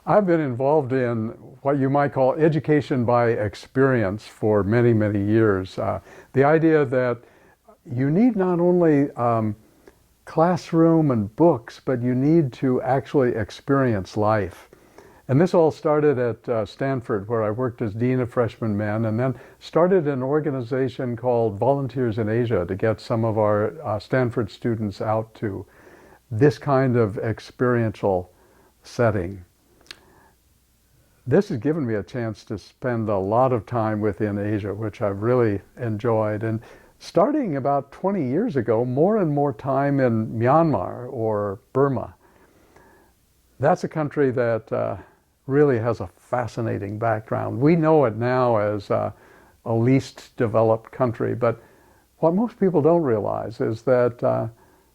I've been involved in what you might call education by experience for many, many years. The idea that you need not only classroom and books, but you need to actually experience life. And this all started at Stanford, where I worked as Dean of Freshmen Men, and then started an organization called Volunteers in Asia to get some of our Stanford students out to this kind of experiential setting. This has given me a chance to spend a lot of time within Asia, which I've really enjoyed. And starting about 20 years ago, more and more time in Myanmar or Burma. That's a country that really has a fascinating background. We know it now as a least developed country, but what most people don't realize is that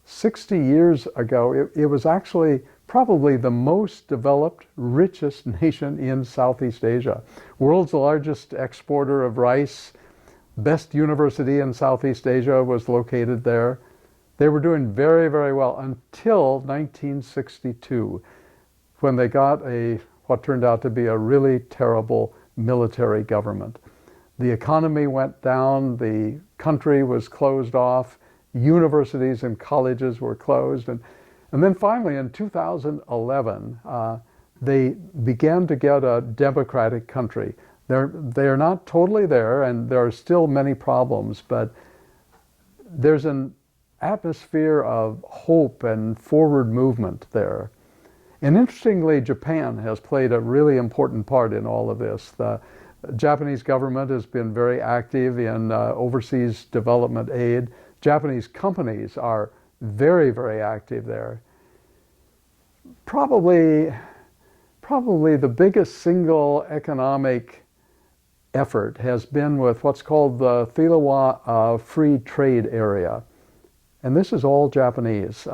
60 years ago, it was actually probably the most developed, richest nation in Southeast Asia. World's largest exporter of rice, best university in Southeast Asia was located there. They were doing very, very well until 1962, when they got what turned out to be a really terrible military government. The economy went down, the country was closed off, universities and colleges were closed, and then finally in 2011, they began to get a democratic country. They're not totally there, and there are still many problems, but there's an atmosphere of hope and forward movement there. And interestingly, Japan has played a really important part in all of this. The Japanese government has been very active in overseas development aid. Japanese companies are very, very active there. Probably the biggest single economic effort has been with what's called the Thilawa Free Trade Area. And this is all Japanese.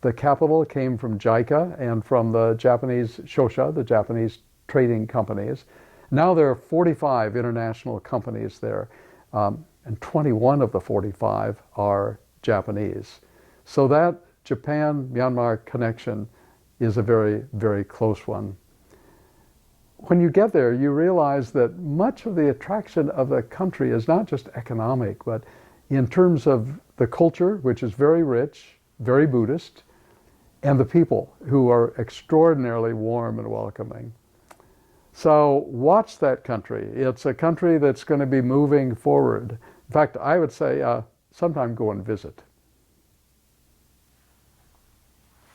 The capital came from JICA and from the Japanese Shosha, the Japanese trading companies. Now there are 45 international companies there, and 21 of the 45 are Japanese. So that Japan-Myanmar connection is a very, very close one. When you get there, you realize that much of the attraction of the country is not just economic, but in terms of the culture, which is very rich, very Buddhist, and the people who are extraordinarily warm and welcoming. So watch that country. It's a country that's going to be moving forward. In fact, I would say sometime go and visit.